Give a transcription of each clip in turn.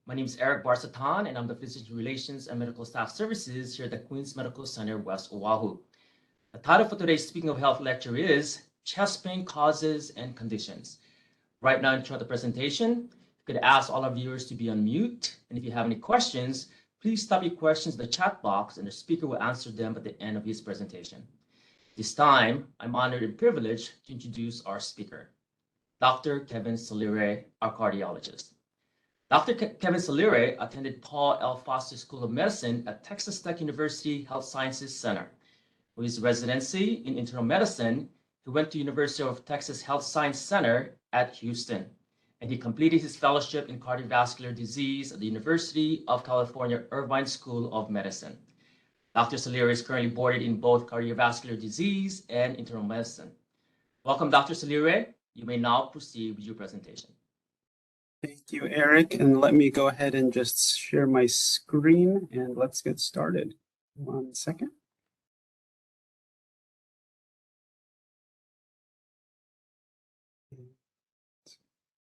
My name is Eric Barsatan, and I'm the Physician Relations and Medical Staff Services here at the Queen's Medical Center, West Oahu. The title for today's Speaking of Health lecture is Chest Pain Causes and Conditions. Right now, throughout the presentation, you could ask all our viewers to be on mute, and if you have any questions, please type your questions in the chat box, and the speaker will answer them at the end of his presentation. This time, I'm honored and privileged to introduce our speaker, Dr. Kevin Salire, our cardiologist. Dr. Kevin Salire attended Paul L. Foster School of Medicine at Texas Tech University Health Sciences Center. For his residency in internal medicine, he went to University of Texas Health Science Center at Houston, and he completed his fellowship in cardiovascular disease at the University of California Irvine School of Medicine. Dr. Salire is currently boarded in both cardiovascular disease and internal medicine. Welcome, Dr. Salire. You may now proceed with your presentation. Thank you, Eric. And let me go ahead and just share my screen and let's get started. 1 second.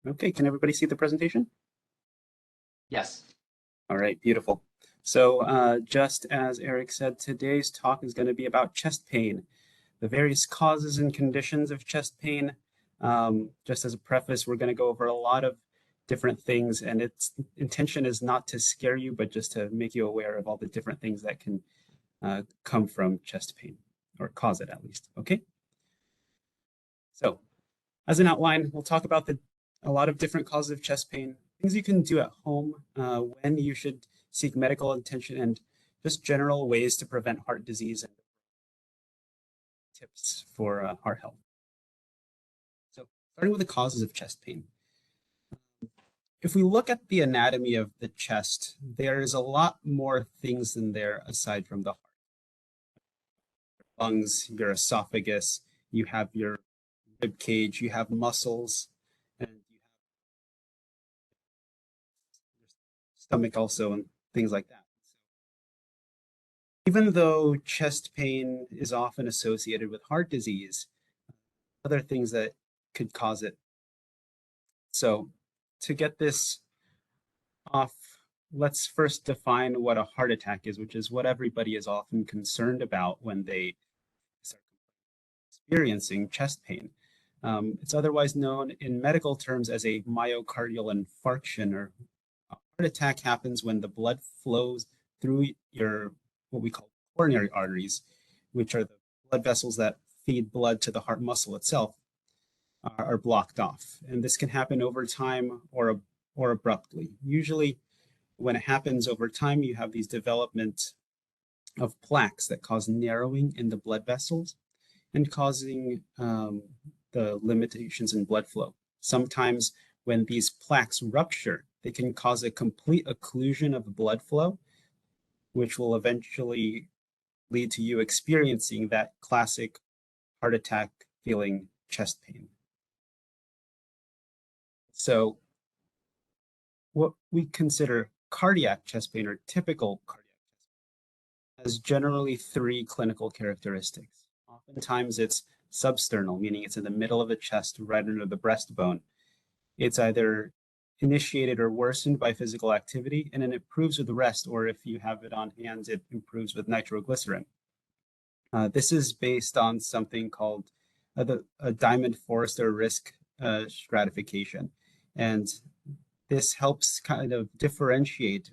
Okay, can everybody see the presentation? Yes. All right, beautiful. So just as Eric said, today's talk is going to be about chest pain, the various causes and conditions of chest pain. Just as a preface, we're going to go over a lot of different things, and its intention is not to scare you, but just to make you aware of all the different things that can come from chest pain, or cause it at least, okay? So as an outline, we'll talk about a lot of different causes of chest pain, things you can do at home, when you should seek medical attention, and just general ways to prevent heart disease and tips for heart health. So starting with the causes of chest pain. If we look at the anatomy of the chest, there is a lot more things in there aside from the heart. Lungs, your esophagus, you have your rib cage, you have muscles, and you have your stomach also, and things like that. Even though chest pain is often associated with heart disease, other things that could cause it. So to get this off, let's first define what a heart attack is, which is what everybody is often concerned about when they start experiencing chest pain. It's otherwise known in medical terms as a myocardial infarction, or a heart attack happens when the blood flows through your, what we call coronary arteries, which are the blood vessels that feed blood to the heart muscle itself, are blocked off. And this can happen over time or abruptly. Usually when it happens over time, you have these development of plaques that cause narrowing in the blood vessels and causing the limitations in blood flow. Sometimes when these plaques rupture, they can cause a complete occlusion of blood flow, which will eventually lead to you experiencing that classic heart attack feeling chest pain. So what we consider cardiac chest pain, or typical cardiac chest pain, has generally 3 clinical characteristics. Oftentimes it's substernal, meaning it's in the middle of the chest, right under the breastbone. It's either initiated or worsened by physical activity, and it improves with rest, or if you have it on hand, it improves with nitroglycerin. This is based on something called a Diamond-Forrester risk stratification. And this helps kind of differentiate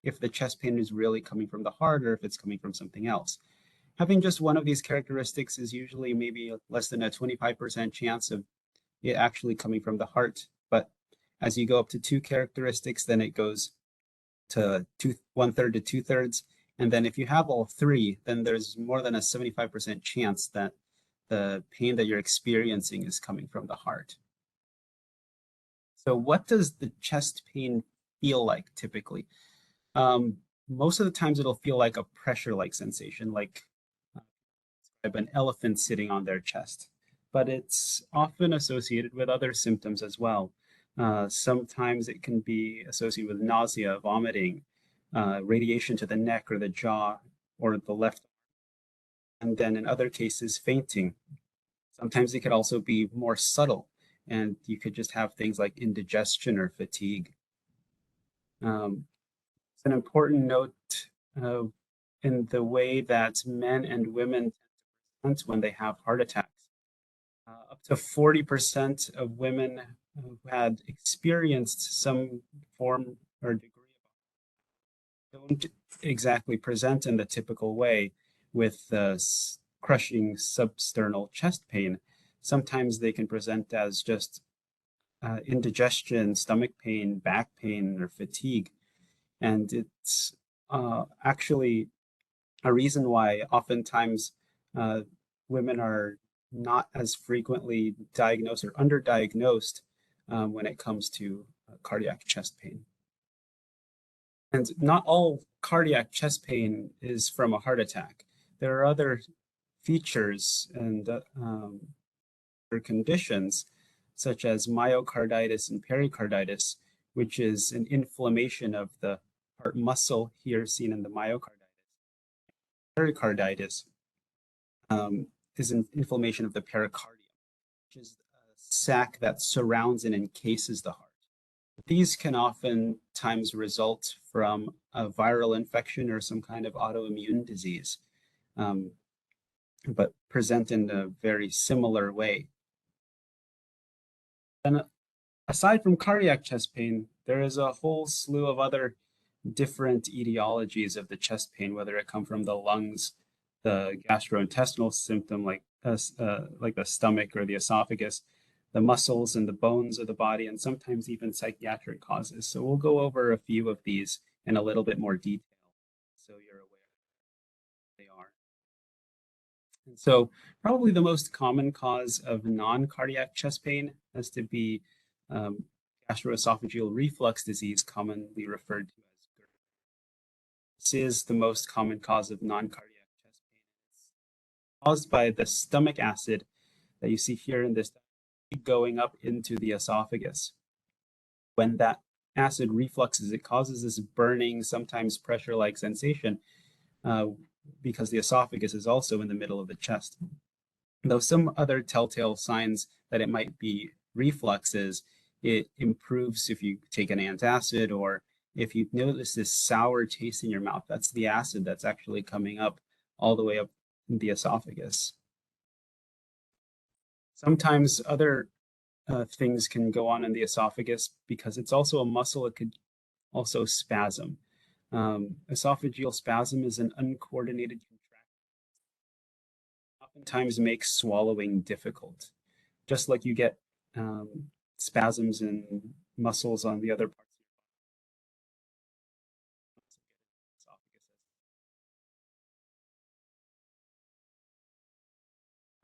if the chest pain is really coming from the heart or if it's coming from something else. Having just one of these characteristics is usually maybe less than a 25% chance of it actually coming from the heart. But as you go up to 2 characteristics, then it goes to 1/3 to 2/3. And then if you have all 3, then there's more than a 75% chance that the pain that you're experiencing is coming from the heart. So what does the chest pain feel like typically? Most of the times it'll feel like a pressure-like sensation, like an elephant sitting on their chest, but it's often associated with other symptoms as well. Sometimes it can be associated with nausea, vomiting, radiation to the neck or the jaw or the left, and then in other cases, fainting. Sometimes it could also be more subtle, and you could just have things like indigestion or fatigue. It's an important note in the way that men and women present when they have heart attacks. Up to 40% of women who had experienced some form or degree don't exactly present in the typical way with crushing substernal chest pain. Sometimes they can present as just indigestion, stomach pain, back pain, or fatigue. And it's actually a reason why oftentimes women are not as frequently diagnosed or underdiagnosed when it comes to cardiac chest pain. And not all cardiac chest pain is from a heart attack. There are other features and or conditions such as myocarditis and pericarditis, which is an inflammation of the heart muscle here seen in the myocarditis. Pericarditis is an inflammation of the pericardium, which is a sac that surrounds and encases the heart. These can oftentimes result from a viral infection or some kind of autoimmune disease, but present in a very similar way. And aside from cardiac chest pain, there is a whole slew of other different etiologies of the chest pain, whether it come from the lungs, the gastrointestinal symptom like the stomach or the esophagus, the muscles and the bones of the body, and sometimes even psychiatric causes. So we'll go over a few of these in a little bit more detail so you're aware they are. And so probably the most common cause of non-cardiac chest pain has to be gastroesophageal reflux disease, commonly referred to as GERD. This is the most common cause of non-cardiac chest pain. It's caused by the stomach acid that you see here in this going up into the esophagus. When that acid refluxes, it causes this burning, sometimes pressure-like sensation because the esophagus is also in the middle of the chest. Though some other telltale signs that it might be reflux is it improves if you take an antacid, or if you notice this sour taste in your mouth, that's the acid that's actually coming up all the way up in the esophagus. Sometimes other things can go on in the esophagus because it's also a muscle. It could also spasm. Esophageal spasm is an uncoordinated contraction. Oftentimes makes swallowing difficult, just like you get spasms in muscles on the other parts of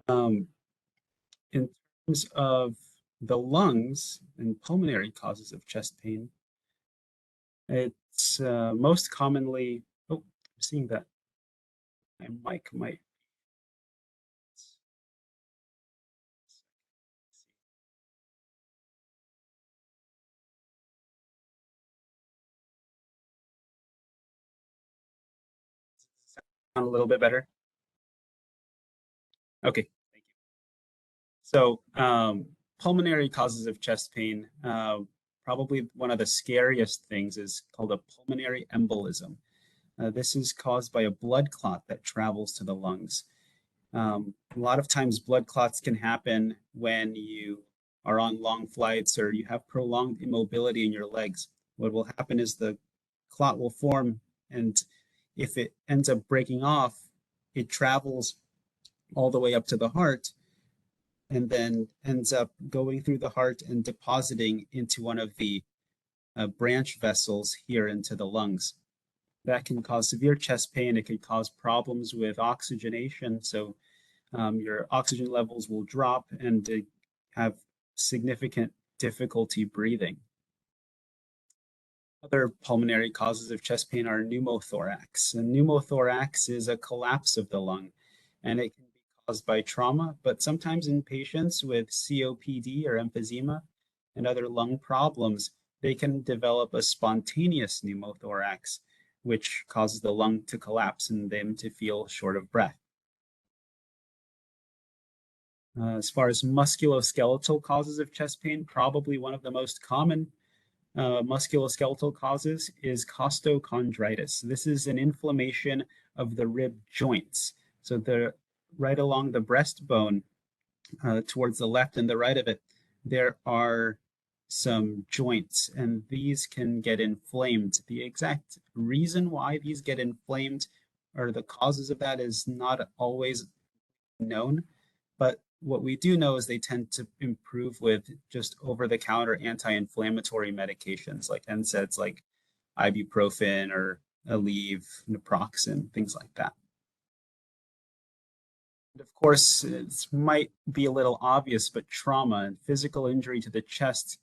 your body. In terms of the lungs and pulmonary causes of chest pain, it's most commonly, oh, I'm seeing that my mic might. Sound a little bit better? Okay, thank you. So pulmonary causes of chest pain, probably one of the scariest things is called a pulmonary embolism. This is caused by a blood clot that travels to the lungs. A lot of times blood clots can happen when you are on long flights or you have prolonged immobility in your legs. What will happen is the clot will form, and if it ends up breaking off, it travels all the way up to the heart and then ends up going through the heart and depositing into one of the branch vessels here into the lungs. That can cause severe chest pain. It can cause problems with oxygenation. So your oxygen levels will drop and have significant difficulty breathing. Other pulmonary causes of chest pain are pneumothorax. And pneumothorax is a collapse of the lung, and it can be caused by trauma, but sometimes in patients with COPD or emphysema and other lung problems, they can develop a spontaneous pneumothorax, which causes the lung to collapse and them to feel short of breath. As far as musculoskeletal causes of chest pain, probably one of the most common musculoskeletal causes is costochondritis. This is an inflammation of the rib joints. So the right along the breastbone, towards the left and the right of it, there are some joints, and these can get inflamed. The exact reason why these get inflamed or the causes of that is not always known, but what we do know is they tend to improve with just over-the-counter anti-inflammatory medications like NSAIDs, like ibuprofen or Aleve, naproxen, things like that. And of course, it might be a little obvious, but trauma and physical injury to the chest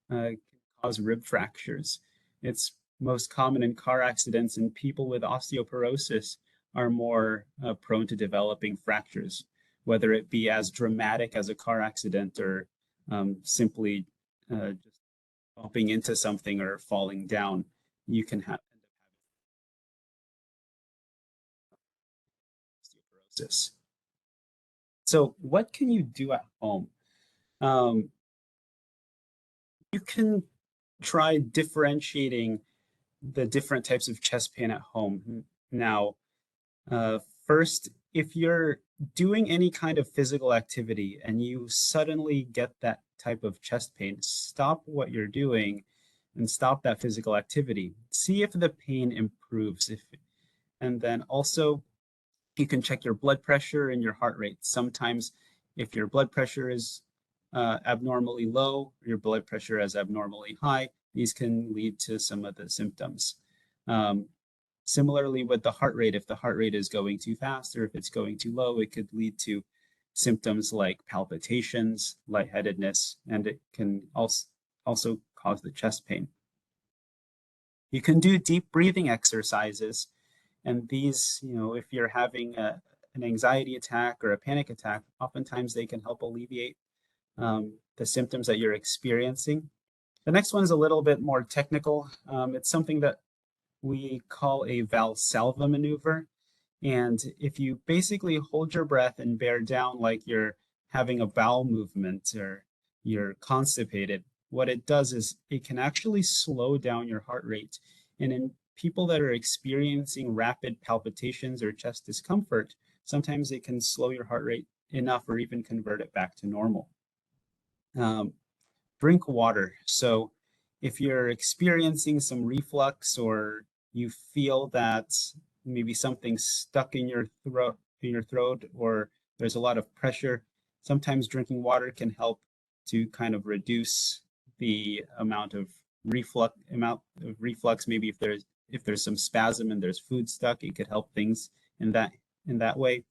can cause rib fractures. It's most common in car accidents, and people with osteoporosis are more prone to developing fractures, whether it be as dramatic as a car accident or simply just bumping into something or falling down. You can have osteoporosis. So, what can you do at home? Um, you can try differentiating the different types of chest pain at home. Now, first, if you're doing any kind of physical activity and you suddenly get that type of chest pain, stop what you're doing and stop that physical activity. See if the pain improves. And then also, you can check your blood pressure and your heart rate. Sometimes, if your blood pressure is abnormally low, your blood pressure is abnormally high, these can lead to some of the symptoms. Um, Similarly, with the heart rate, if the heart rate is going too fast or if it's going too low, it could lead to symptoms like palpitations, lightheadedness, and it can also cause the chest pain. You can do deep breathing exercises, and these, if you're having an anxiety attack or a panic attack, oftentimes they can help alleviate the symptoms that you're experiencing. The next one's a little bit more technical. It's something that we call a Valsalva maneuver. And if you basically hold your breath and bear down like you're having a bowel movement or you're constipated, what it does is it can actually slow down your heart rate. And in people that are experiencing rapid palpitations or chest discomfort, sometimes it can slow your heart rate enough or even convert it back to normal. Drink water. So if you're experiencing some reflux or you feel that maybe something's stuck in your throat, or there's a lot of pressure, sometimes drinking water can help to kind of reduce the amount of reflux. Maybe if there's some spasm and there's food stuck, it could help things in that way.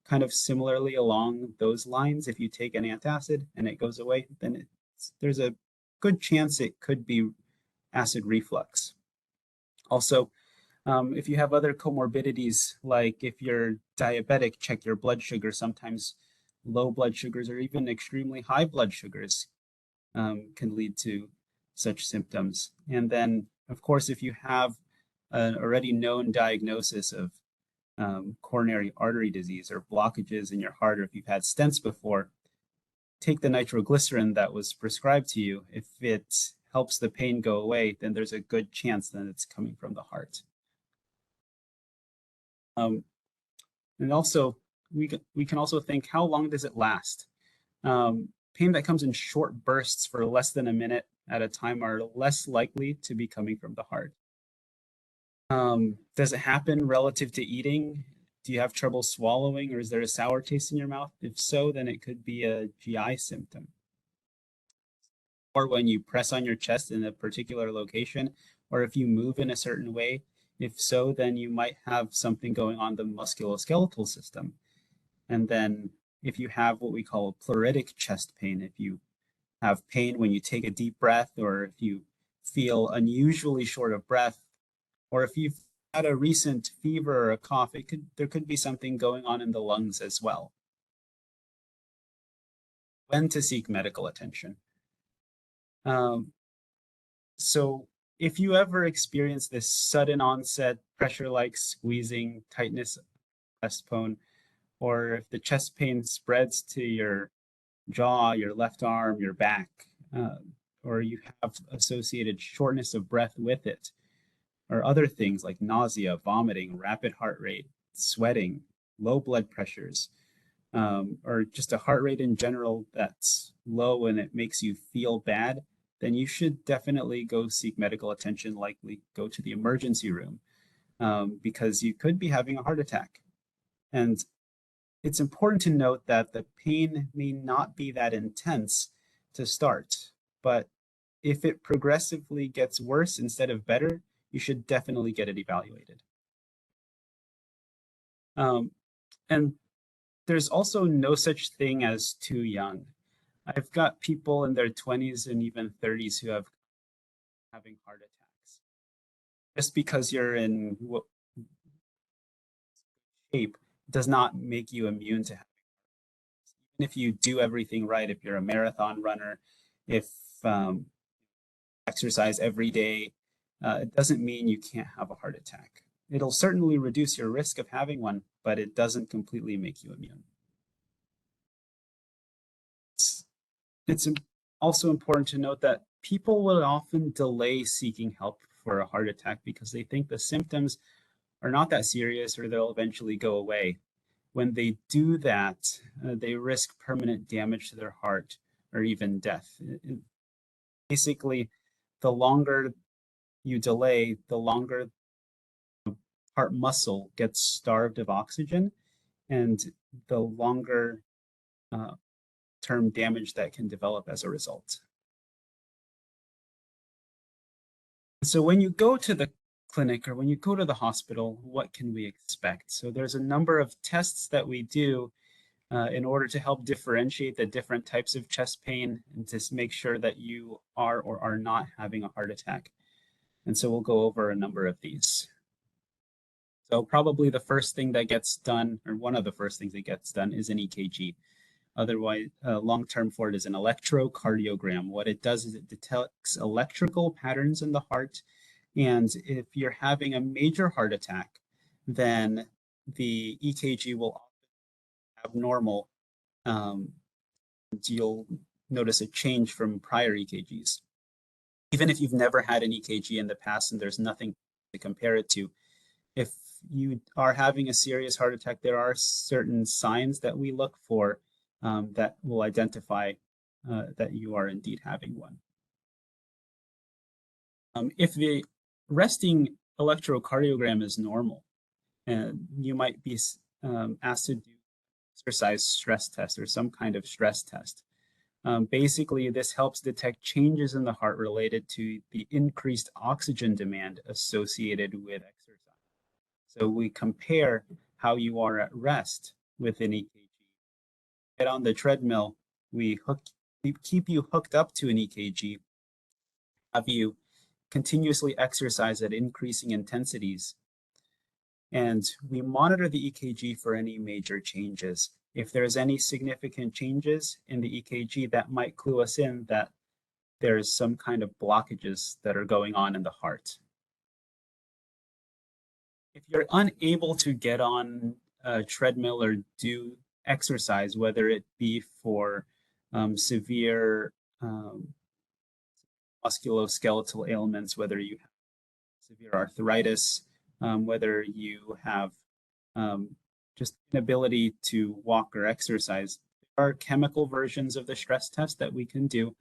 Kind of similarly along those lines, if you take an antacid and it goes away, then there's a good chance it could be acid reflux. Also, if you have other comorbidities, like if you're diabetic, check your blood sugar. Sometimes low blood sugars or even extremely high blood sugars can lead to such symptoms. And then, of course, if you have an already known diagnosis of coronary artery disease or blockages in your heart, or if you've had stents before, take the nitroglycerin that was prescribed to you. If it helps the pain go away, then there's a good chance that it's coming from the heart. And also, we can also think, how long does it last? Pain that comes in short bursts for less than a minute at a time are less likely to be coming from the heart. Does it happen relative to eating? Do you have trouble swallowing, or is there a sour taste in your mouth? If so, then it could be a GI symptom. Or when you press on your chest in a particular location, or if you move in a certain way. If so, then you might have something going on the musculoskeletal system. And then if you have what we call pleuritic chest pain, if you have pain when you take a deep breath, or if you feel unusually short of breath, or if you've had a recent fever or a cough, there could be something going on in the lungs as well. When to seek medical attention. So if you ever experience this sudden onset pressure like squeezing, tightness of the chest bone, or if the chest pain spreads to your jaw, your left arm, your back, or you have associated shortness of breath with it, or other things like nausea, vomiting, rapid heart rate, sweating, low blood pressures, or just a heart rate in general that's low and it makes you feel bad, then you should definitely go seek medical attention, likely go to the emergency room, because you could be having a heart attack. And it's important to note that the pain may not be that intense to start, but if it progressively gets worse instead of better, you should definitely get it evaluated. And there's also no such thing as too young. I've got people in their 20s and even 30s who have having heart attacks. Just because you're in shape does not make you immune to having. Even if you do everything right, if you're a marathon runner, if exercise every day, it doesn't mean you can't have a heart attack. It'll certainly reduce your risk of having one, but it doesn't completely make you immune. It's also important to note that people will often delay seeking help for a heart attack because they think the symptoms are not that serious or they'll eventually go away. When they do that, they risk permanent damage to their heart or even death. Basically, the longer you delay, the longer the heart muscle gets starved of oxygen and the longer term damage that can develop as a result. So when you go to the clinic or when you go to the hospital, what can we expect? So there's a number of tests that we do in order to help differentiate the different types of chest pain and to make sure that you are or are not having a heart attack. And so we'll go over a number of these. So probably the first thing that gets done, or one of the first things that gets done, is an EKG. Otherwise, long term for it is an electrocardiogram. What it does is it detects electrical patterns in the heart. And if you're having a major heart attack, then the EKG will have normal. You'll notice a change from prior EKGs. Even if you've never had an EKG in the past and there's nothing to compare it to, if you are having a serious heart attack, there are certain signs that we look for that will identify that you are indeed having one. If the resting electrocardiogram is normal, you might be asked to do exercise stress test or some kind of stress test. Basically, this helps detect changes in the heart related to the increased oxygen demand associated with exercise. So we compare how you are at rest with an EKG. Get on the treadmill, we keep you hooked up to an EKG, have you continuously exercise at increasing intensities, and we monitor the EKG for any major changes. If there's any significant changes in the EKG, that might clue us in that there's some kind of blockages that are going on in the heart. If you're unable to get on a treadmill or do exercise, whether it be for severe musculoskeletal ailments, whether you have severe arthritis, whether you have just inability to walk or exercise, there are chemical versions of the stress test that we can do.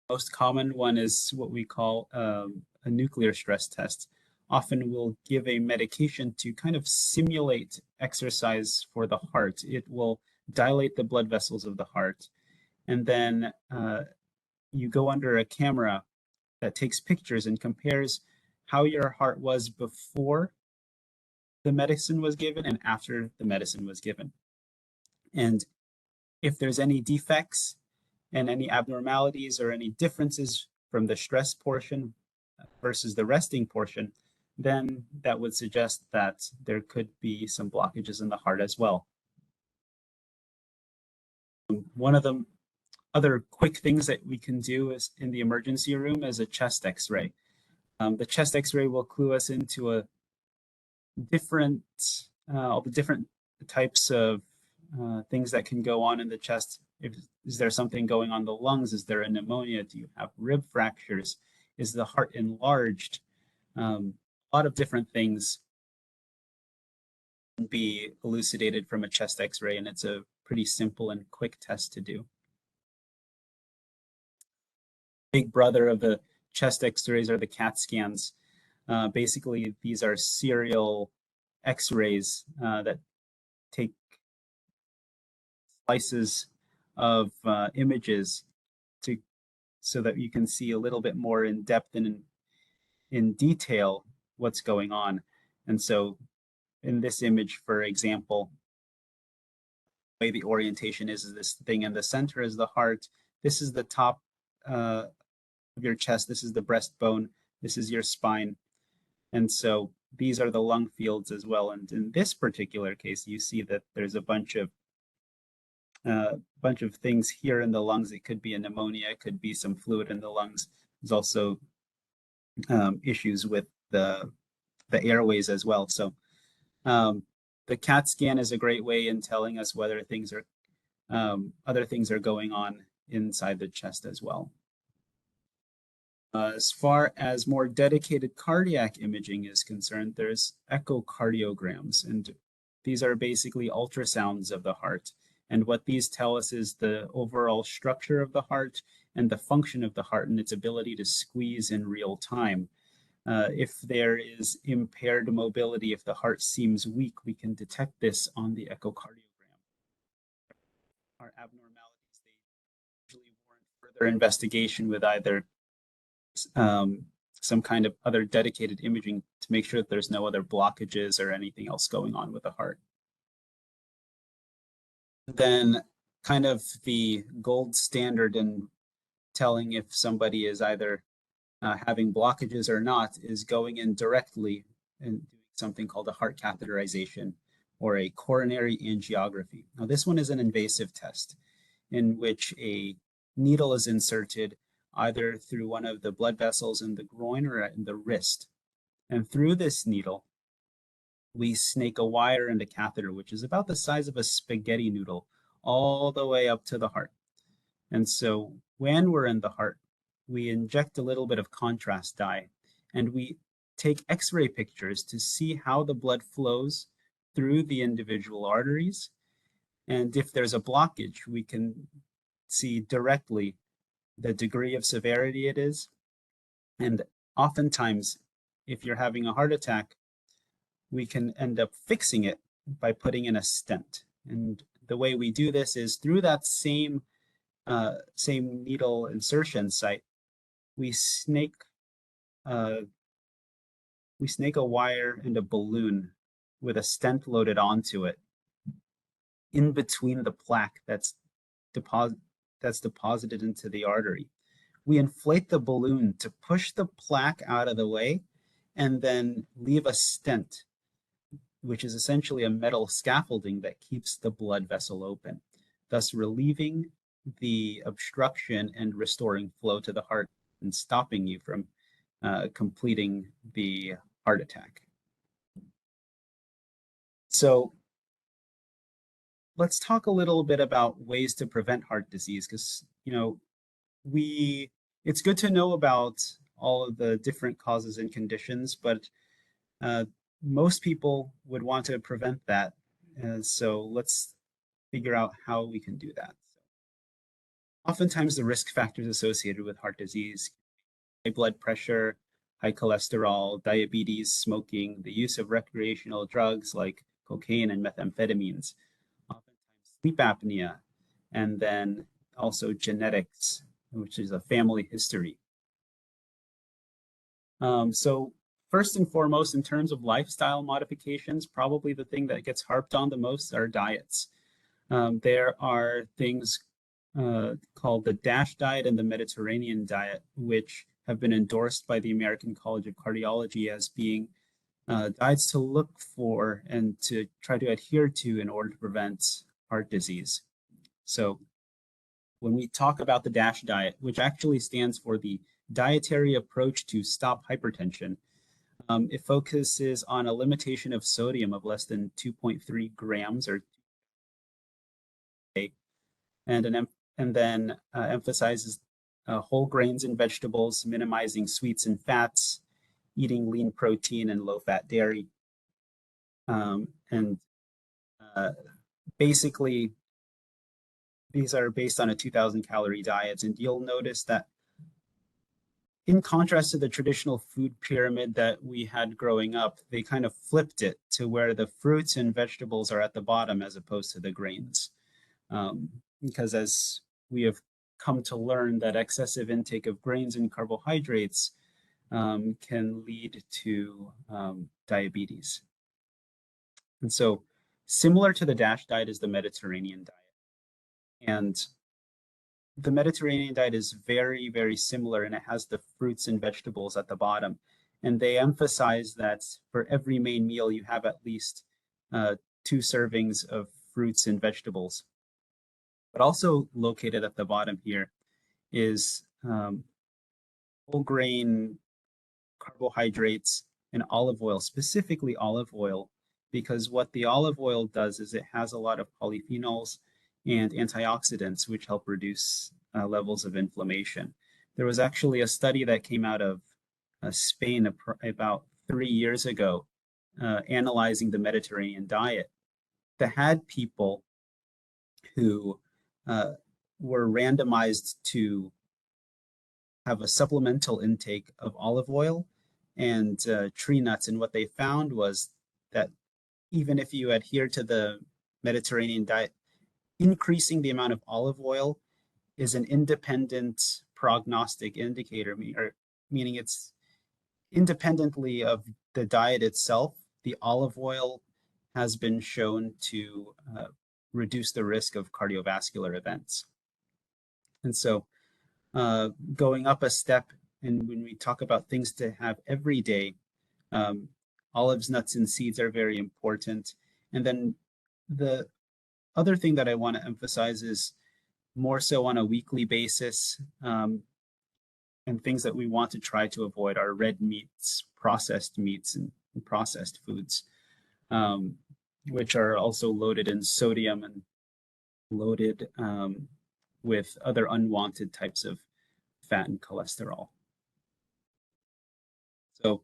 Most common one is what we call a nuclear stress test. Often we'll give a medication to kind of simulate exercise for the heart. It will dilate the blood vessels of the heart. And then you go under a camera that takes pictures and compares how your heart was before the medicine was given and after the medicine was given. And if there's any defects and any abnormalities or any differences from the stress portion versus the resting portion, then that would suggest that there could be some blockages in the heart as well. One of the other quick things that we can do is in the emergency room is a chest x-ray. The chest x-ray will clue us into all the different types of things that can go on in the chest, Is there something going on the lungs? Is there a pneumonia? Do you have rib fractures? Is the heart enlarged? A lot of different things can be elucidated from a chest X-ray, and it's a pretty simple and quick test to do. Big brother of the chest X-rays are the CAT scans. Basically, these are serial X-rays that take slices of images so that you can see a little bit more in depth and in detail what's going on. And so in this image, for example, the way the orientation is this thing in the center is the heart. This is the top of your chest. This is the breastbone. This is your spine. And so these are the lung fields as well. And in this particular case, you see that there's a bunch of things here in the lungs. It could be a pneumonia, it could be some fluid in the lungs. There's also issues with the airways as well. So the CAT scan is a great way in telling us whether other things are going on inside the chest as well. As far as more dedicated cardiac imaging is concerned, there's echocardiograms, and these are basically ultrasounds of the heart. And what these tell us is the overall structure of the heart and the function of the heart and its ability to squeeze in real time. If there is impaired mobility, if the heart seems weak, we can detect this on the echocardiogram. Our abnormalities, they usually warrant further investigation with either some kind of other dedicated imaging to make sure that there's no other blockages or anything else going on with the heart. Then kind of the gold standard in telling if somebody is either having blockages or not is going in directly and doing something called a heart catheterization or a coronary angiography. Now, this one is an invasive test in which a needle is inserted either through one of the blood vessels in the groin or in the wrist. And through this needle, we snake a wire and a catheter, which is about the size of a spaghetti noodle, all the way up to the heart. And so when we're in the heart, we inject a little bit of contrast dye and we take X-ray pictures to see how the blood flows through the individual arteries. And if there's a blockage, we can see directly the degree of severity it is. And oftentimes, if you're having a heart attack, we can end up fixing it by putting in a stent. And the way we do this is through that same needle insertion site, we snake a wire and a balloon with a stent loaded onto it in between the plaque that's deposited into the artery. We inflate the balloon to push the plaque out of the way and then leave a stent, which is essentially a metal scaffolding that keeps the blood vessel open, thus relieving the obstruction and restoring flow to the heart and stopping you from completing the heart attack. So let's talk a little bit about ways to prevent heart disease, because it's good to know about all of the different causes and conditions, but most people would want to prevent that. So let's figure out how we can do that. Oftentimes the risk factors associated with heart disease, high blood pressure, high cholesterol, diabetes, smoking, the use of recreational drugs like cocaine and methamphetamines, oftentimes sleep apnea, and then also genetics, which is a family history. So first and foremost, in terms of lifestyle modifications, probably the thing that gets harped on the most are diets. There are things called the DASH diet and the Mediterranean diet, which have been endorsed by the American College of Cardiology as being diets to look for and to try to adhere to in order to prevent heart disease. So when we talk about the DASH diet, which actually stands for the Dietary Approach to Stop Hypertension, it focuses on a limitation of sodium of less than 2.3 grams or and an and then emphasizes whole grains and vegetables, minimizing sweets and fats, eating lean protein and low-fat dairy. And basically, these are based on a 2,000 calorie diet. And you'll notice that in contrast to the traditional food pyramid that we had growing up, they kind of flipped it to where the fruits and vegetables are at the bottom as opposed to the grains. Because as we have come to learn that excessive intake of grains and carbohydrates can lead to diabetes. And so similar to the DASH diet is the Mediterranean diet. And the Mediterranean diet is very, very similar, and it has the fruits and vegetables at the bottom. And they emphasize that for every main meal, you have at least 2 servings of fruits and vegetables. But also located at the bottom here is whole grain carbohydrates and olive oil, specifically olive oil, because what the olive oil does is it has a lot of polyphenols and antioxidants, which help reduce levels of inflammation. There was actually a study that came out of Spain about 3 years ago, analyzing the Mediterranean diet, that had people who were randomized to have a supplemental intake of olive oil and tree nuts. And what they found was that even if you adhere to the Mediterranean diet, increasing the amount of olive oil is an independent prognostic indicator, meaning it's independently of the diet itself. The olive oil has been shown to reduce the risk of cardiovascular events. And so going up a step, and when we talk about things to have every day, olives, nuts, and seeds are very important. And then the other thing that I want to emphasize is more so on a weekly basis, and things that we want to try to avoid are red meats, and processed foods, which are also loaded in sodium and loaded with other unwanted types of fat and cholesterol. So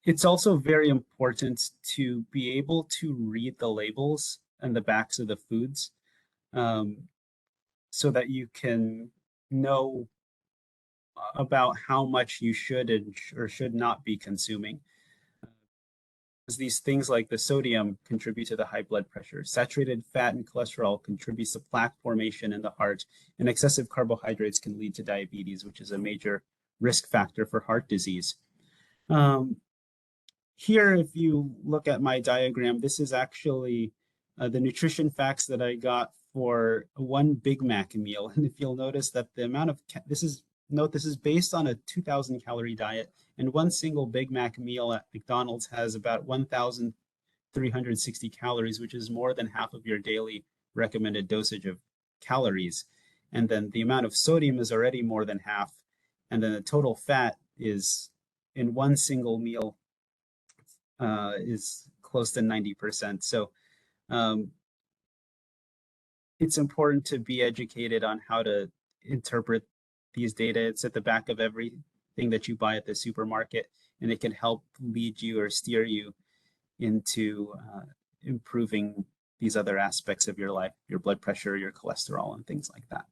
it's also very important to be able to read the labels and the backs of the foods, so that you can know about how much you should or should not be consuming. As these things like the sodium contribute to the high blood pressure, saturated fat and cholesterol contributes to plaque formation in the heart, and excessive carbohydrates can lead to diabetes, which is a major risk factor for heart disease. Here, if you look at my diagram, this is actually the nutrition facts that I got for one Big Mac meal. And if you'll notice that the amount of, this is based on a 2,000 calorie diet, and one single Big Mac meal at McDonald's has about 1,360 calories, which is more than half of your daily recommended dosage of calories. And then the amount of sodium is already more than half. And then the total fat is in one single meal is close to 90%. So it's important to be educated on how to interpret these data. It's at the back of everything that you buy at the supermarket, and it can help lead you or steer you into improving these other aspects of your life, your blood pressure, your cholesterol, and things like that.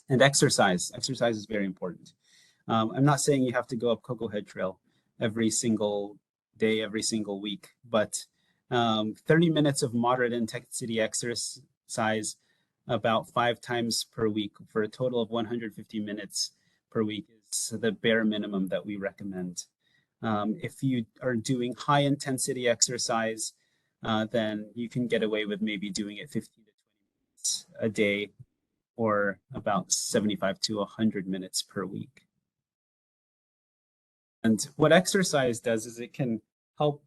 And exercise. Exercise is very important. I'm not saying you have to go up Cocoa Head Trail every single day, every single week, but 30 minutes of moderate intensity exercise about 5 times per week for a total of 150 minutes per week is the bare minimum that we recommend. If you are doing high intensity exercise, then you can get away with maybe doing it 15 to 20 minutes a day, or about 75 to 100 minutes per week. And what exercise does is it can help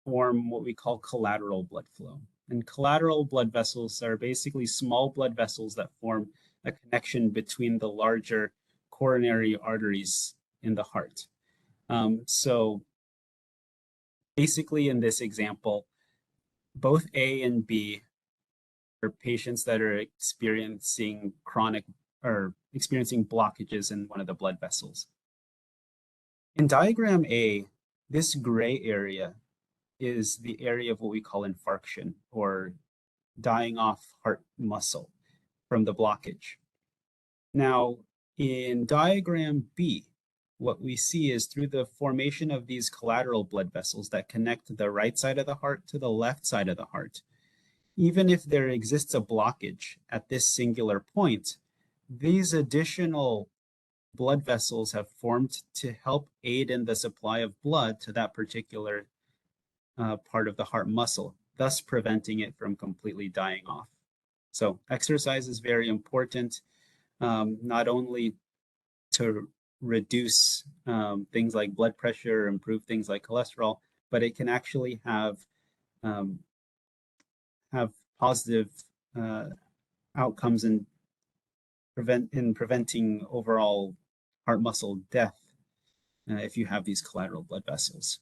form what we call collateral blood flow. And collateral blood vessels are basically small blood vessels that form a connection between the larger coronary arteries in the heart. So basically in this example, both A and B for patients that are experiencing chronic or experiencing blockages in one of the blood vessels. In diagram A, this gray area is the area of what we call infarction, or dying off heart muscle from the blockage. Now, in diagram B, what we see is through the formation of these collateral blood vessels that connect the right side of the heart to the left side of the heart, even if there exists a blockage at this singular point, these additional blood vessels have formed to help aid in the supply of blood to that particular part of the heart muscle, thus preventing it from completely dying off. So exercise is very important, not only to reduce things like blood pressure, improve things like cholesterol, but it can actually have positive outcomes in preventing overall heart muscle death if you have these collateral blood vessels.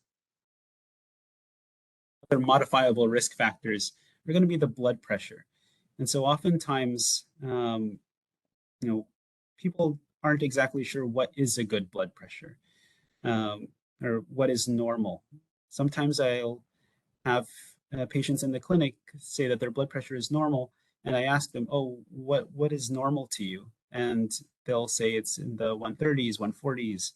Other modifiable risk factors are going to be the blood pressure. And so oftentimes, people aren't exactly sure what is a good blood pressure or what is normal. Sometimes I'll have patients in the clinic say that their blood pressure is normal, and I ask them, "Oh, what is normal to you?" And they'll say it's in the 130s, 140s.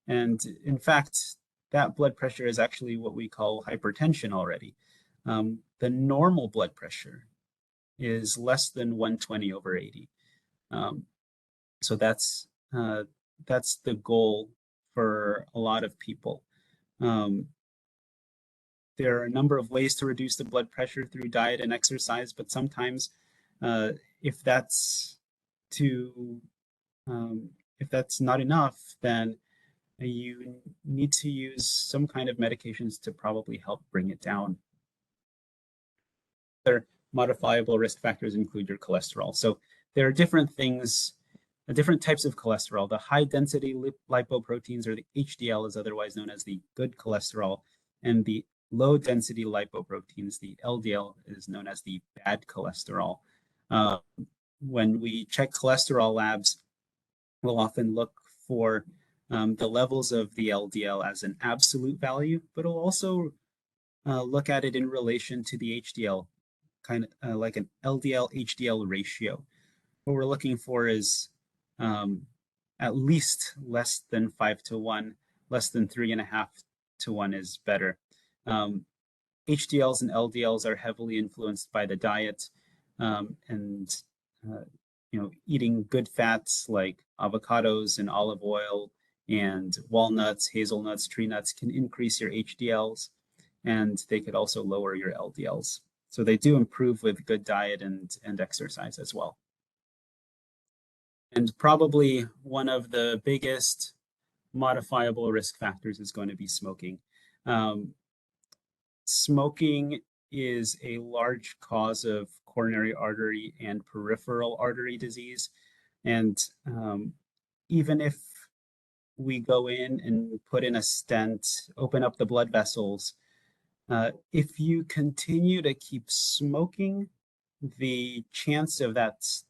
And in fact, that blood pressure is actually what we call hypertension already. The normal blood pressure is less than 120/80. So that's the goal for a lot of people. There are a number of ways to reduce the blood pressure through diet and exercise, but sometimes if that's not enough, then you need to use some kind of medications to probably help bring it down. Other modifiable risk factors include your cholesterol. So there are different things, different types of cholesterol. The high density lipoproteins, or the HDL, is otherwise known as the good cholesterol, and the low density lipoproteins, the LDL, is known as the bad cholesterol. When we check cholesterol labs, we'll often look for the levels of the LDL as an absolute value, but we'll also look at it in relation to the HDL, kind of like an LDL HDL ratio. What we're looking for is at least less than 5:1, less than 3.5:1 is better. HDLs and LDLs are heavily influenced by the diet, and eating good fats like avocados and olive oil and walnuts, hazelnuts, tree nuts can increase your HDLs, and they could also lower your LDLs. So they do improve with good diet and exercise as well. And probably one of the biggest modifiable risk factors is going to be smoking. Smoking is a large cause of coronary artery and peripheral artery disease. And even if we go in and put in a stent, open up the blood vessels, if you continue to keep smoking, the chance of that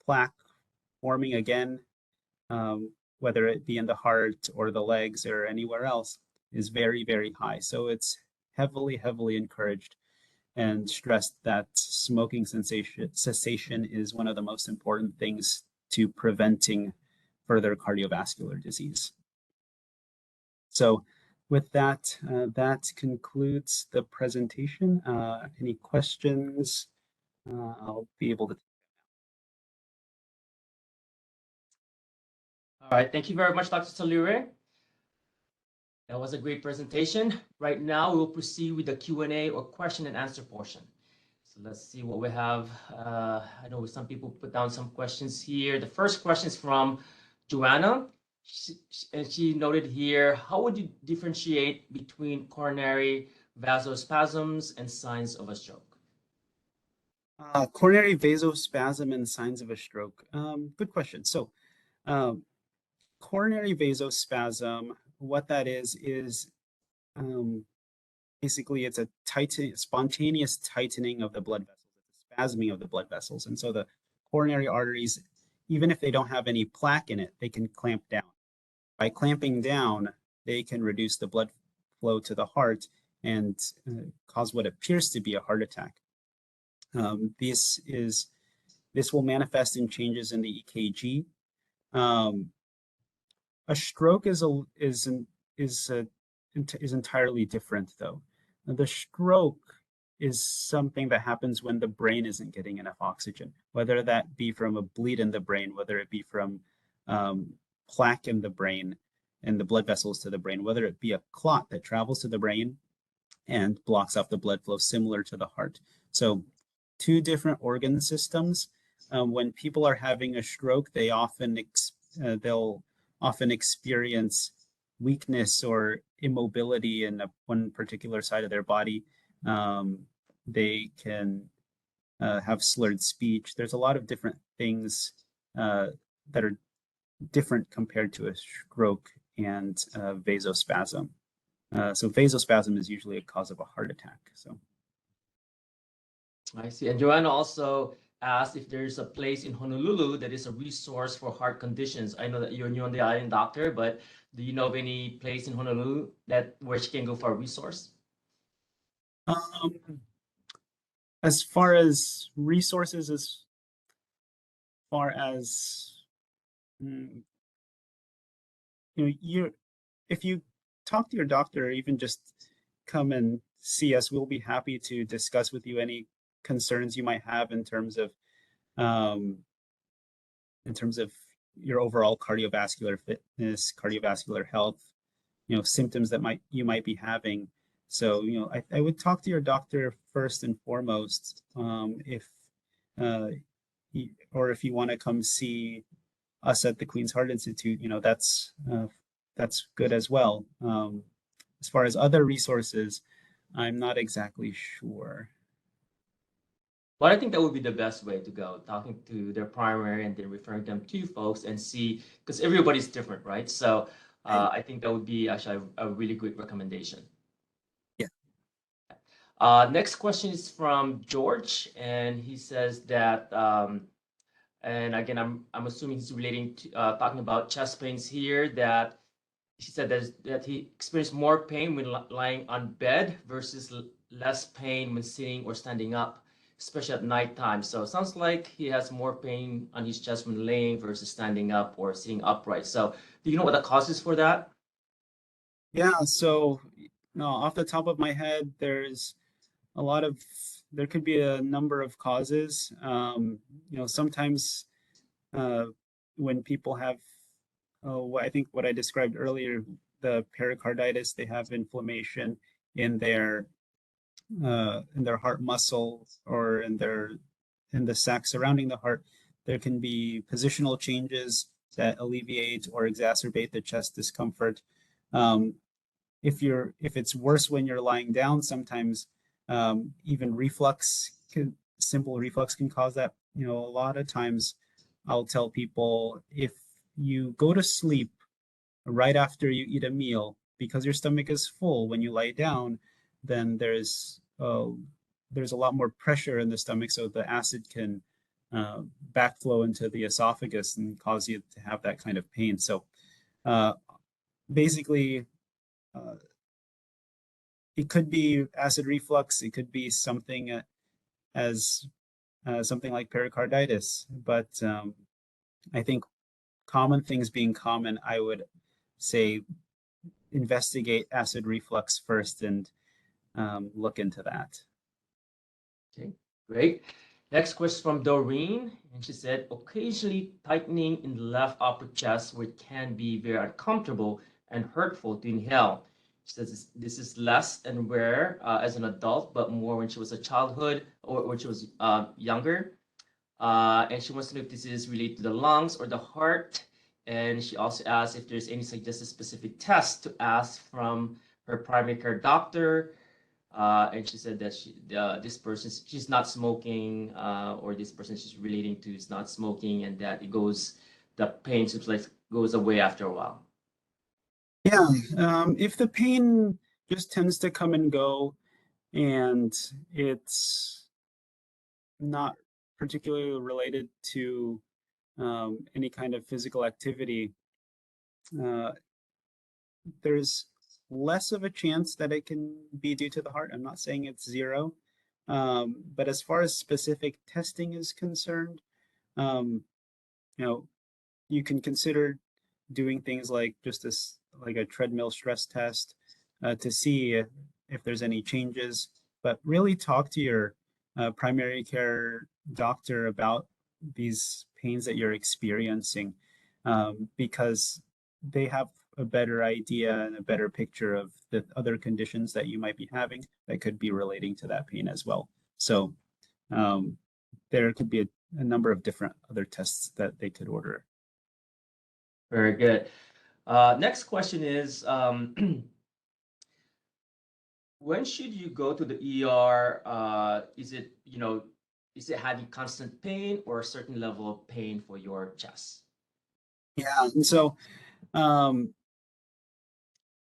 plaque forming again, whether it be in the heart or the legs or anywhere else, is very, very high. So it's heavily encouraged and stressed that smoking cessation is one of the most important things to preventing further cardiovascular disease. So with that, that concludes the presentation. Any questions? I'll be able to. All right, thank you very much, Dr. Salure. That was a great presentation. Right now, we'll proceed with the Q&A or question and answer portion. So let's see what we have. I know some people put down some questions here. The first question is from Joanna. She noted here, how would you differentiate between coronary vasospasms and signs of a stroke? Coronary vasospasm and signs of a stroke. Good question. So coronary vasospasm, what that is basically it's a spontaneous tightening of the blood vessels. It's a spasming of the blood vessels. And so the coronary arteries, even if they don't have any plaque in it, they can clamp down. By clamping down, they can reduce the blood flow to the heart and cause what appears to be a heart attack. This will manifest in changes in the EKG. A stroke is entirely different, though. The stroke is something that happens when the brain isn't getting enough oxygen, whether that be from a bleed in the brain, whether it be from plaque in the brain and the blood vessels to the brain, whether it be a clot that travels to the brain and blocks off the blood flow, similar to the heart. So two different organ systems. When people are having a stroke, they'll often experience weakness or immobility in one particular side of their body. They can have slurred speech. There's a lot of different things that are different compared to a stroke and vasospasm. So vasospasm is usually a cause of a heart attack. So I see. And Joanna also asked if there's a place in Honolulu that is a resource for heart conditions. I know that you're new on the island, doctor, but do you know of any place in Honolulu where she can go for a resource? As far as resources, as far as if you talk to your doctor or even just come and see us, we'll be happy to discuss with you any concerns you might have in terms of your overall cardiovascular fitness, cardiovascular health, symptoms that you might be having. So, I would talk to your doctor first and foremost, if you want to come see us at the Queen's Heart Institute, that's good as well. As far as other resources, I'm not exactly sure. Well, I think that would be the best way to go, talking to their primary and then referring them to you folks and see, because everybody's different, right? So I think that would be actually a really good recommendation. Yeah. Next question is from George, and he says that, and again, I'm assuming he's relating to talking about chest pains here, that he said that he experienced more pain when lying on bed versus less pain when sitting or standing up, especially at nighttime. So it sounds like he has more pain on his chest when laying versus standing up or sitting upright. So do you know what the cause is for that? Yeah, so no, off the top of my head, there could be a number of causes. Sometimes when people have what I described earlier, the pericarditis, they have inflammation in their heart muscle or in the sac surrounding the heart. There can be positional changes that alleviate or exacerbate the chest discomfort. If it's worse when you're lying down, sometimes even simple reflux can cause that. A lot of times I'll tell people, if you go to sleep right after you eat a meal, because your stomach is full when you lie down, then there's a lot more pressure in the stomach, so the acid can backflow into the esophagus and cause you to have that kind of pain. So basically, it could be acid reflux. It could be something something like pericarditis. But I think common things being common, I would say investigate acid reflux first and look into that. Okay, great. Next question from Doreen, and she said, occasionally tightening in the left upper chest, which can be very uncomfortable and hurtful to inhale. She says this is less and rare as an adult, but more when she was a childhood or when she was younger. And she wants to know if this is related to the lungs or the heart. And she also asks if there's any suggested specific test to ask from her primary care doctor. And she said that she's not smoking, or this person she's relating to is not smoking, and that the pain seems like goes away after a while. Yeah, if the pain just tends to come and go, and it's not particularly related to any kind of physical activity, uh, there's less of a chance that it can be due to the heart. I'm not saying it's zero. But as far as specific testing is concerned, um, you know, you can consider doing things like just this, like a treadmill stress test, to see if there's any changes. But really talk to your primary care doctor about these pains that you're experiencing, because they have a better idea and a better picture of the other conditions that you might be having that could be relating to that pain as well. So um, there could be a number of different other tests that they could order. Very good. Next question is, when should you go to the ER? Is it, is it having constant pain or a certain level of pain for your chest? Yeah, and so um,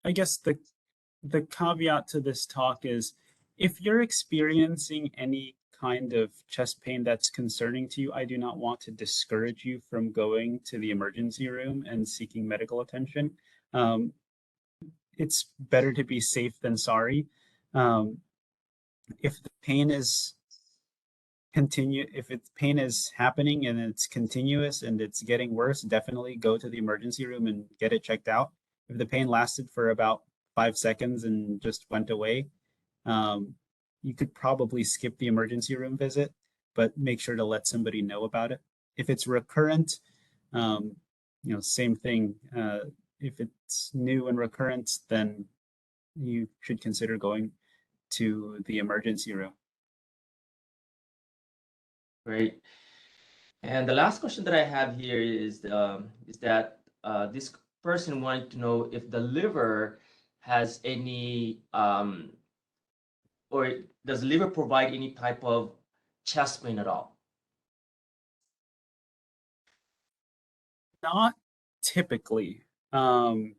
I guess the caveat to this talk is if you're experiencing any kind of chest pain that's concerning to you, I do not want to discourage you from going to the emergency room and seeking medical attention. Um, it's better to be safe than sorry. Um, if the pain is if its pain is happening and it's continuous and it's getting worse, definitely go to the emergency room and get it checked out. If the pain lasted for about 5 seconds and just went away, um, you could probably skip the emergency room visit, but make sure to let somebody know about it. If it's recurrent, um, same thing. If it's new and recurrent, then you should consider going to the emergency room. Great. And the last question that I have here is that this person wanted to know if the liver has any, or does the liver provide any type of chest pain at all? Not typically. Um,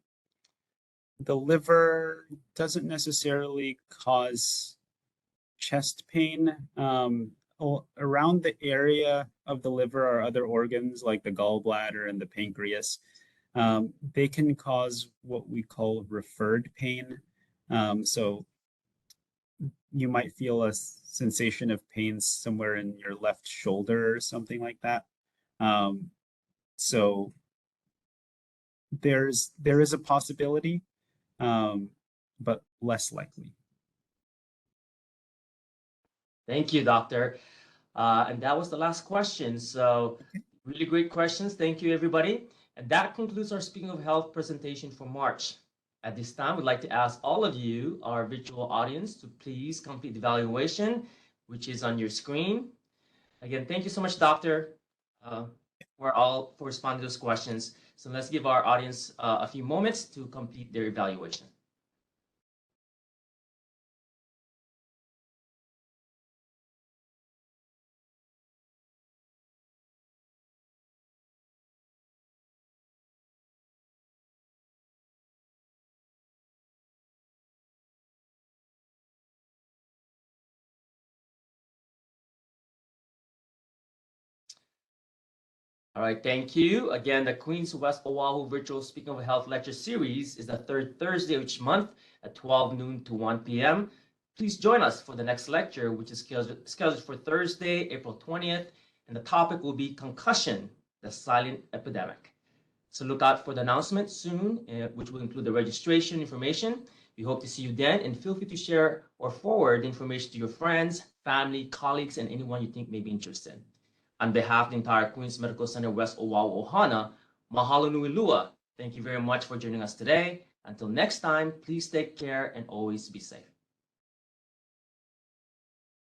the liver doesn't necessarily cause chest pain. Around the area of the liver are other organs like the gallbladder and the pancreas. They can cause what we call referred pain. So you might feel a sensation of pain somewhere in your left shoulder or something like that. So there is a possibility, but less likely. Thank you, doctor. And that was the last question. So really great questions. Thank you, everybody. And that concludes our Speaking of Health presentation for March. At this time, we'd like to ask all of you, our virtual audience, to please complete the evaluation, which is on your screen. Again, thank you so much, doctor, for responding to those questions. So let's give our audience a few moments to complete their evaluation. All right, thank you. Again, the Queen's West Oahu Virtual Speaking of Health Lecture Series is the third Thursday of each month at 12 noon to 1 p.m. Please join us for the next lecture, which is scheduled for Thursday, April 20th, and the topic will be concussion, the silent epidemic. So look out for the announcement soon, which will include the registration information. We hope to see you then, and feel free to share or forward information to your friends, family, colleagues, and anyone you think may be interested. On behalf of the entire Queens Medical Center West Oahu Ohana, mahalo nui lua. Thank you very much for joining us today. Until next time, please take care and always be safe.